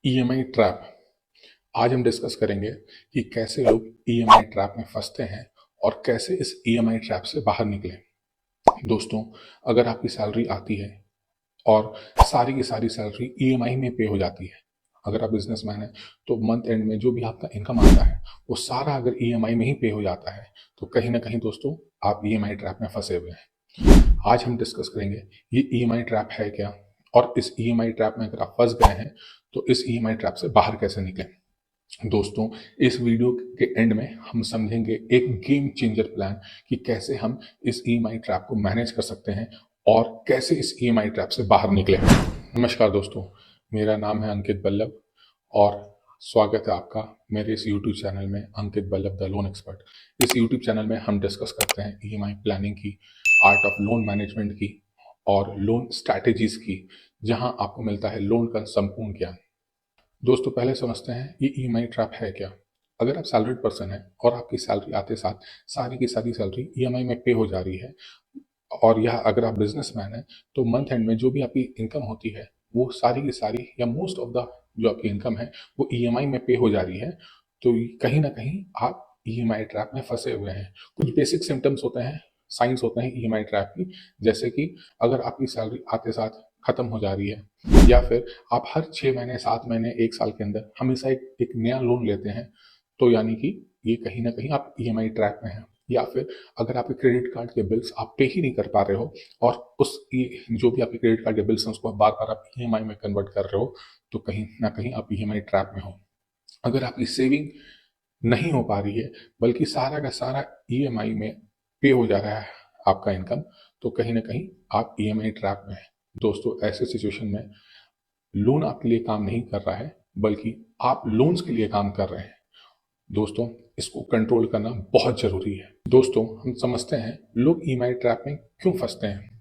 EMI trap. आज हम discuss करेंगे कि कैसे लोग ईएमआई ट्रैप में फंसते हैं और कैसे इस ईएमआई ट्रैप से बाहर निकलें। दोस्तों, अगर आपकी सैलरी आती है और सारी की सारी सैलरी ईएमआई में पे हो जाती है, अगर आप बिजनेसमैन हैं तो मंथ एंड में जो भी आपका इनकम आता है वो सारा अगर ईएमआई में ही पे हो जाता है, तो कहीं ना कहीं दोस्तों आप ईएमआई ट्रैप में फंसे हुए हैं। आज हम डिस्कस करेंगे ये ईएमआई ट्रैप है क्या, और इस ईएमआई ट्रैप में अगर आप फंस गए हैं तो इस ईएमआई ट्रैप से बाहर कैसे निकलें। दोस्तों, इस वीडियो के एंड में हम समझेंगे एक गेम चेंजर प्लान कि कैसे हम इस ईएमआई ट्रैप को मैनेज कर सकते हैं और कैसे इस ईएमआई ट्रैप से बाहर निकलें। नमस्कार दोस्तों, मेरा नाम है अंकित बल्लभ और स्वागत है आपका मेरे इस यूट्यूब चैनल में, अंकित बल्लभ द लोन एक्सपर्ट। इस यूट्यूब चैनल में हम डिस्कस करते हैं ईएमआई प्लानिंग की, आर्ट ऑफ लोन मैनेजमेंट की और लोन स्ट्रैटेजीज की, जहां आपको मिलता है लोन का संपूर्ण ज्ञान। दोस्तों, पहले समझते हैं ये ईएमआई ट्रैप है क्या। अगर आप सैलरीड पर्सन हैं और आपकी सैलरी आते साथ सारी की सारी सैलरी ईएमआई में पे हो जा रही है, और यह अगर आप बिजनेसमैन हैं तो मंथ एंड में जो भी आपकी इनकम होती है वो सारी की सारी या मोस्ट ऑफ द जो आपकी इनकम है वो ईएमआई में पे हो जा रही है, तो कहीं ना कहीं आप ईएमआई ट्रैप में फंसे हुए हैं। कुछ बेसिक सिम्टम्स होते हैं, साइंस होते हैं ईएमआई ट्रैप की, जैसे कि अगर आपकी सैलरी आते साथ खत्म हो जा रही है, या फिर आप हर 6 महीने 7 महीने 1 साल के अंदर हमेशा एक नया लोन लेते हैं, तो यानी कि ये कहीं ना कहीं आप ईएमआई ट्रैप में हैं। या फिर अगर आपके क्रेडिट कार्ड के बिल्स आप पे ही नहीं कर पा रहे हो और जो भी आपके क्रेडिट कार्ड के बिल्स हैं उसको बार बार आप ईएमआई में कन्वर्ट कर रहे हो, तो कहीं ना कहीं आप ईएमआई ट्रैप में हो। अगर आपकी सेविंग नहीं हो पा रही है बल्कि सारा का सारा ईएमआई में पे हो जा रहा है आपका इनकम, तो कहीं ना कहीं आप ईएमआई ट्रैप में हैं। दोस्तों, ऐसे सिचुएशन में लोन आपके लिए काम नहीं कर रहा है बल्कि आप लोन्स के लिए काम कर रहे हैं। दोस्तों, इसको कंट्रोल करना बहुत जरूरी है। दोस्तों, हम समझते हैं लोग ईएमआई ट्रैप में क्यों फंसते हैं।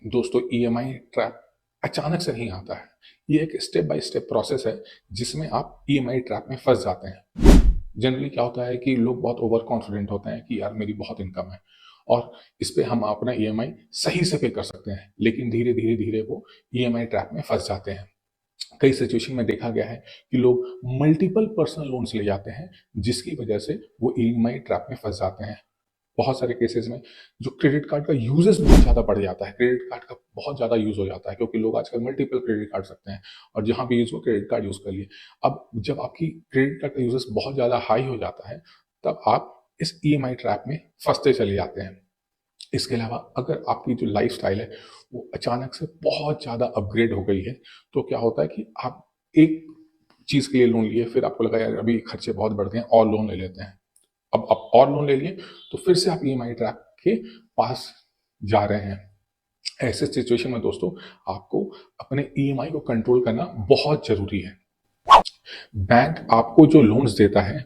दोस्तों, ईएमआई ट्रैप अचानक से नहीं आता है, ये एक स्टेप बाय स्टेप प्रोसेस है जिसमें आप ईएमआई ट्रैप में फंस जाते हैं। जनरली क्या होता है कि लोग बहुत ओवर कॉन्फिडेंट होते हैं कि यार मेरी बहुत इनकम है और इस पे हम अपना ईएमआई सही से पे कर सकते हैं, लेकिन धीरे धीरे धीरे वो ईएमआई ट्रैप में फंस जाते हैं। कई सिचुएशन में देखा गया है कि लोग मल्टीपल पर्सनल लोन्स ले जाते हैं, जिसकी वजह से वो ईएमआई ट्रैप में फंस जाते हैं। बहुत सारे केसेस में जो क्रेडिट कार्ड का यूजेस बहुत ज़्यादा बढ़ जाता है, क्रेडिट कार्ड का बहुत ज़्यादा यूज हो जाता है, क्योंकि लोग आजकल मल्टीपल क्रेडिट कार्ड रखते हैं और जहां भी यूज हो क्रेडिट कार्ड यूज कर लिए। अब जब आपकी क्रेडिट कार्ड का यूजेस बहुत ज़्यादा हाई हो जाता है, तब आप इस ईएमआई ट्रैप में फंसते चले जाते हैं। इसके अलावा अगर आपकी जो लाइफस्टाइल है वो अचानक से बहुत ज़्यादा अपग्रेड हो गई है, तो क्या होता है कि आप एक चीज़ के लिए लोन लिए, फिर आपको लगा यार अभी खर्चे बहुत बढ़ गए हैं और लोन ले लेते हैं। अब आप और लोन ले लिए तो फिर से आप ईएमआई ट्रैप के पास जा रहे हैं। ऐसे सिचुएशन में दोस्तों आपको अपने ईएमआई को कंट्रोल करना बहुत जरूरी है। बैंक आपको जो लोन्स देता है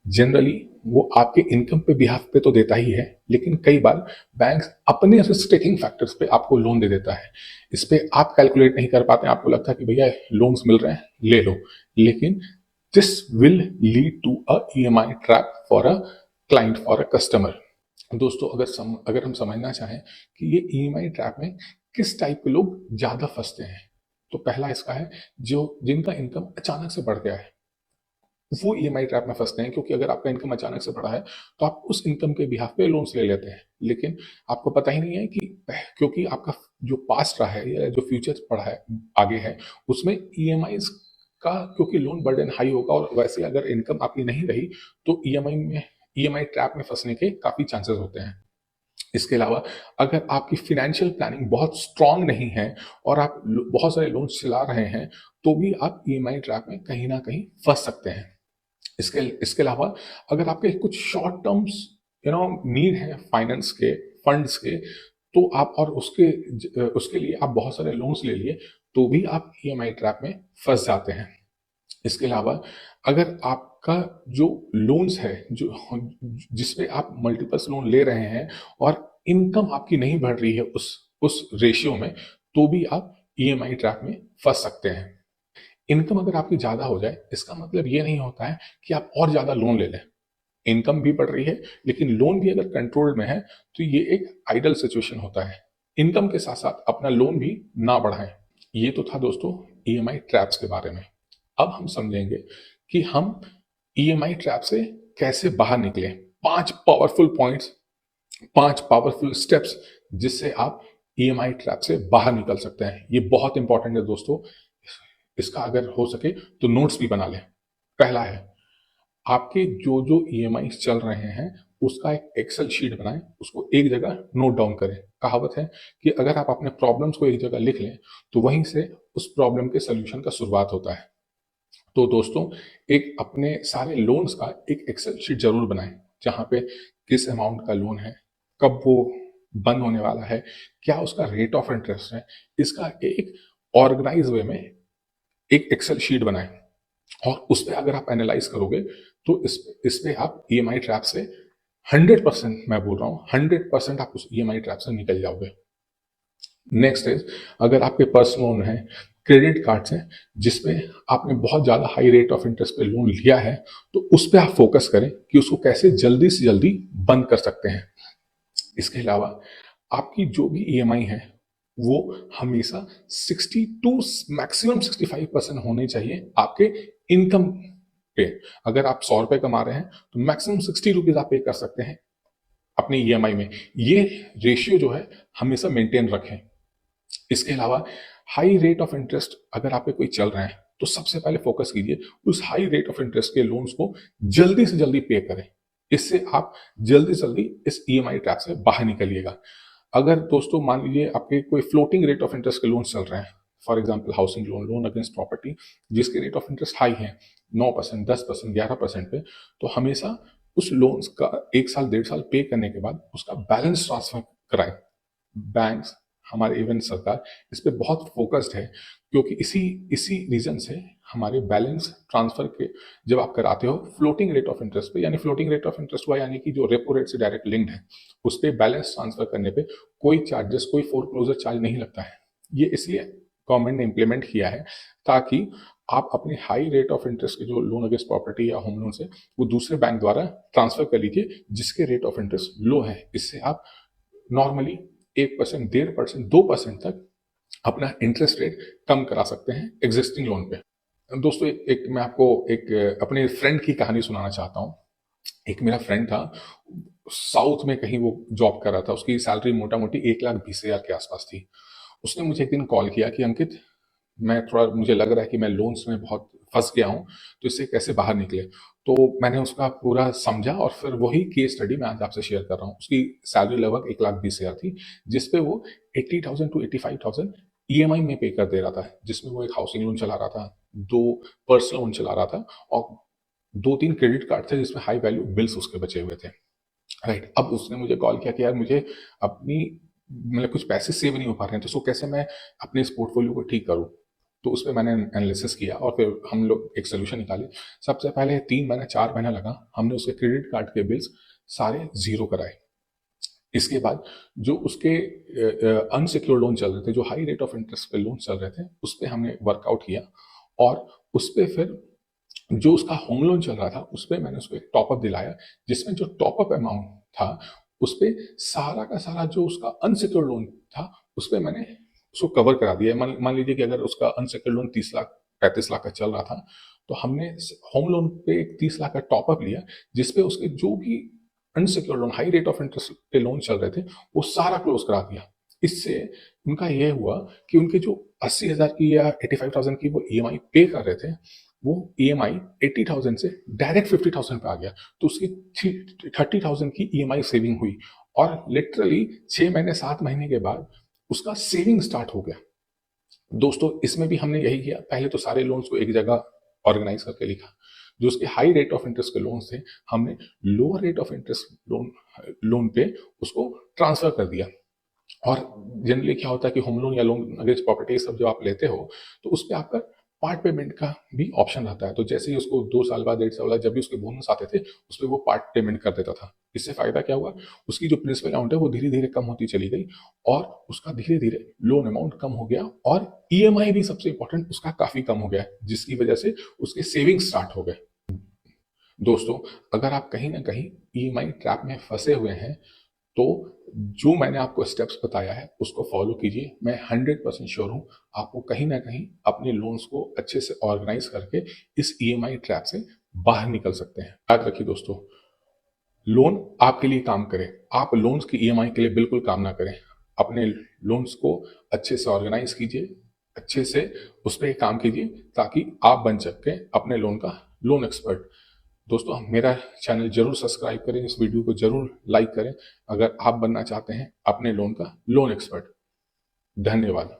जनरली वो आपके इनकम पे बिहाफ पे तो देता ही है, लेकिन कई बार बैंक अपने रिस्क टेकिंग फैक्टर्स पे आपको लोन दे देता है। इस पे आप कैलकुलेट नहीं कर पाते, आपको लगता है कि भैया लोन्स मिल रहे हैं ले लो, लेकिन this will lead to a EMI trap for a client, for a customer. दोस्तों, अगर हम समझना चाहें कि ये ईएमआई ट्रैप में किस टाइप के लोग ज्यादा फंसते हैं, तो पहला इसका है जो जिनका इनकम अचानक से बढ़ गया है, वो ईएमआई ट्रैप में फंसते हैं। क्योंकि अगर आपका इनकम अचानक से बढ़ा है तो आप उस इनकम के बिहाफ पे लोन्स ले लेते हैं, लेकिन आपको पता ही नहीं है कि क्योंकि आपका जो पास्ट रहा है या जो फ्यूचर पड़ा है आगे है, उसमें ईएमआई का क्योंकि लोन बर्डन हाई होगा, और वैसे अगर इनकम आपकी नहीं रही तो ईएमआई ट्रैप में फंसने के काफी चांसेस होते हैं। इसके अलावा अगर आपकी फाइनेंशियल प्लानिंग बहुत स्ट्रांग नहीं है और आप बहुत सारे लोन चला रहे हैं, तो भी आप ईएमआई ट्रैप में कहीं ना कहीं फंस सकते हैं। इसके इसके अलावा अगर आपके कुछ शॉर्ट टर्म्स नीड है फाइनेंस के, फंड्स के, तो आप और उसके लिए आप बहुत सारे लोन्स ले लिए, तो भी आप ईएमआई ट्रैप में फंस जाते हैं। इसके अलावा अगर आपका जो लोन्स है जो जिसमें आप मल्टीपल्स लोन ले रहे हैं और इनकम आपकी नहीं बढ़ रही है उस रेशियो में, तो भी आप ईएमआई ट्रैप में फंस सकते हैं। इनकम अगर आपकी ज्यादा हो जाए, इसका मतलब ये नहीं होता है कि आप और ज्यादा लोन ले लें। इनकम भी बढ़ रही है लेकिन लोन भी अगर कंट्रोल में है, तो ये एक आइडल सिचुएशन होता है। इनकम के साथ साथ अपना लोन भी ना बढ़ाएं। ये तो था दोस्तों ईएमआई ट्रैप्स के बारे में। अब हम समझेंगे कि हम ईएमआई ट्रैप से कैसे बाहर निकले। 5 पावरफुल पॉइंट्स, 5 पावरफुल स्टेप्स जिससे आप ईएमआई ट्रैप से बाहर निकल सकते हैं। ये बहुत इंपॉर्टेंट है दोस्तों, इसका अगर हो सके तो नोट्स भी बना लें। पहला है, आपके जो जो ईएमआई चल रहे हैं उसका एक एक्सेल शीट बनाएं, उसको एक जगह नोट डाउन करें। कहावत है कि अगर आप अपने प्रॉब्लम्स को एक जगह लिख लें तो वहीं से उस प्रॉब्लम के सोल्यूशन का शुरुआत होता है। तो दोस्तों, एक अपने सारे लोन्स का एक एक्सेल शीट जरूर बनाएं, जहां पे किस अमाउंट का लोन है, कब वो बंद होने वाला है, क्या उसका रेट ऑफ इंटरेस्ट है, इसका एक ऑर्गेनाइज वे में एक एक्सेल शीट बनाएं। और उस पर अगर आप एनालाइज करोगे तो इस पे आप ईएमआई ट्रैप से 100%, मैं बोल रहा हूँ 100% आप उस ईएमआई ट्रैप से निकल जाओगे। नेक्स्ट इज, अगर आपके पर्सनल लोन है, क्रेडिट कार्ड्स हैं जिसपे आपने बहुत ज़्यादा हाई रेट ऑफ इंटरेस्ट पे लोन लिया है, तो उस पर आप फोकस करें कि उसको कैसे जल्दी से जल्दी बंद कर सकते हैं। इसके अलावा आपकी जो भी ईएमआई है वो हमेशा 60 टू मैक्सिमम 65% होने चाहिए आपके इनकम पे। अगर आप 100 रुपए कमा रहे हैं तो मैक्सिमम 60 रुपीज आप पे कर सकते हैं अपने ईएमआई में। ये रेशियो जो है हमेशा मेंटेन रखें। इसके अलावा हाई रेट ऑफ इंटरेस्ट अगर आप पे कोई चल रहे हैं तो सबसे पहले फोकस कीजिए उस हाई रेट ऑफ इंटरेस्ट के लोन्स को जल्दी से जल्दी पे करें। इससे आप जल्दी से जल्दी इस ईएमआई ट्रैप से बाहर निकलिएगा। अगर दोस्तों मान लीजिए आपके कोई फ्लोटिंग रेट ऑफ इंटरेस्ट के लोन चल रहे हैं, for example housing loan, loan against property, जिसके रेट ऑफ इंटरेस्ट हाई है 9%, 10%, 11% पे, तो हमेशा उस लोन्स का 1 साल 1.5 साल पे करने के बाद उसका बैलेंस ट्रांसफर कराएं। बैंक्स, हमारे इवन सरकार इस पे बहुत फोकस्ड है, क्योंकि इसी इसी रीजन से हमारे बैलेंस ट्रांसफर के जब आप कराते हो फ्लोटिंग रेट ऑफ इंटरेस्ट पे, यानी फ्लोटिंग रेट ऑफ इंटरेस्ट हुआ यानी कि जो रेपो रेट से डायरेक्ट लिंक्ड है, उस पर बैलेंस ट्रांसफर करने पे कोई चार्जेस, कोई फोरक्लोजर चार्ज नहीं लगता है। ये इसलिए गवर्नमेंट ने इम्प्लीमेंट किया है ताकि आप अपने हाई रेट ऑफ इंटरेस्ट के जो लोन अगेंस्ट प्रॉपर्टी या होम लोन से वो दूसरे बैंक द्वारा ट्रांसफर कर लीजिए जिसके रेट ऑफ इंटरेस्ट लो है। इससे आप नॉर्मली 1%, 1.5%, 2% तक अपना इंटरेस्ट रेट कम करा सकते हैं एग्जिस्टिंग लोन पे। दोस्तों, एक मैं आपको एक अपने फ्रेंड की कहानी सुनाना चाहता हूँ। एक मेरा फ्रेंड था, साउथ में कहीं वो जॉब कर रहा था, उसकी सैलरी मोटा मोटी 1,20,000 के आसपास थी। उसने मुझे एक दिन कॉल किया कि अंकित, मैं थोड़ा, मुझे लग रहा है कि मैं लोन्स में बहुत फंस गया हूँ, तो इससे कैसे बाहर निकले। तो मैंने उसका पूरा समझा और फिर वही केस स्टडी मैं आज आपसे शेयर कर रहा हूँ। उसकी सैलरी लगभग 1,20,000 थी, जिसपे वो 80,000 टू 85,000 ईएमआई में पे कर दे रहा था, जिसमें वो एक हाउसिंग लोन चला रहा था, 2 पर्सनल लोन चला रहा था और 2-3 क्रेडिट कार्ड थे जिसमें हाई वैल्यू बिल्स उसके बचे हुए थे। राइट, अब उसने मुझे कॉल किया कि यार मुझे अपनी, मतलब कुछ पैसे सेव नहीं हो पा रहे हैं, तो उसको कैसे मैं अपने इस पोर्टफोलियो को ठीक करूं। तो उस पर मैंने एनालिसिस किया और फिर हम लोग एक सोल्यूशन निकाले। सबसे पहले 3 महीना 4 महीना लगा, हमने उसके क्रेडिट कार्ड के बिल्स सारे जीरो कराए। इसके बाद जो उसके अनसिक्योर्ड लोन चल रहे थे, जो हाई रेट ऑफ इंटरेस्ट पे लोन चल रहे थे, उस पर हमने वर्कआउट किया और उस पर फिर जो उसका होम लोन चल रहा था उस पर मैंने उसको एक टॉपअप दिलाया, जिसमें जो टॉपअप अमाउंट था उस पर सारा का सारा जो उसका अनसिक्योर्ड लोन था उस पर मैंने उसको कवर करा दिया। मान लीजिए कि अगर उसका अनसिक्योर्ड लोन 30 लाख 35 लाख का चल रहा था, तो हमने होम लोन पे एक 30 लाख का टॉपअप लिया, जिसपे उसके जो भी unsecured loan, high rate of interest पे लोन चल रहे थे, वो सारा क्लोज करा दिया। इससे उनका यह हुआ कि उनके जो 80,000 की या 85,000 की वो ईएमआई पे कर रहे थे, वो ईएमआई 80,000 से डायरेक्ट 50,000 पे आ गया। तो उसकी 30,000 की ईएमआई सेविंग हुई और लिटरली 6 महीने 7 महीने के बाद उसका सेविंग स्टार्ट हो गया। दोस्तों, इसमें भी हमने यही किया, पहले तो सारे लोन्स को एक जगह ऑर्गेनाइज करके लिखा। जो उसके हाई रेट ऑफ इंटरेस्ट के लोन थे हमने lower rate of interest loan पे उसको ट्रांसफर कर दिया। और जनरली क्या होता है कि होम लोन या लोन अगेंस्ट प्रॉपर्टी सब जब आप लेते हो तो उस पर आपका पार्ट पेमेंट का भी ऑप्शन रहता है। तो जैसे ही उसको 2 साल बाद 1.5 साल बाद जब भी उसके बोनस आते थे उस पर वो पार्ट पेमेंट कर देता था। इससे फायदा क्या हुआ, उसकी जो प्रिंसिपल अमाउंट है वो धीरे धीरे कम होती चली गई और उसका धीरे धीरे लोन अमाउंट कम हो गया और ईएमआई भी सबसे इंपॉर्टेंट उसका काफी कम हो गया, जिसकी वजह से उसके सेविंग स्टार्ट हो गए। दोस्तों, अगर आप कहीं ना कहीं ईएमआई ट्रैप में फंसे हुए हैं तो जो मैंने आपको स्टेप्स बताया है उसको फॉलो कीजिए। मैं 100% श्योर हूँ आपको कहीं ना कहीं अपने लोन्स को अच्छे से ऑर्गेनाइज करके इस ईएमआई ट्रैप से बाहर निकल सकते हैं। याद रखिए दोस्तों, लोन आपके लिए काम करे, आप लोन्स की ईएमआई के लिए बिल्कुल काम ना करें। अपने लोन्स को अच्छे से ऑर्गेनाइज कीजिए, अच्छे से उस पर काम कीजिए ताकि आप बन सकें अपने लोन का लोन एक्सपर्ट। दोस्तों, मेरा चैनल जरूर सब्सक्राइब करें, इस वीडियो को जरूर लाइक करें अगर आप बनना चाहते हैं अपने लोन का लोन एक्सपर्ट। धन्यवाद।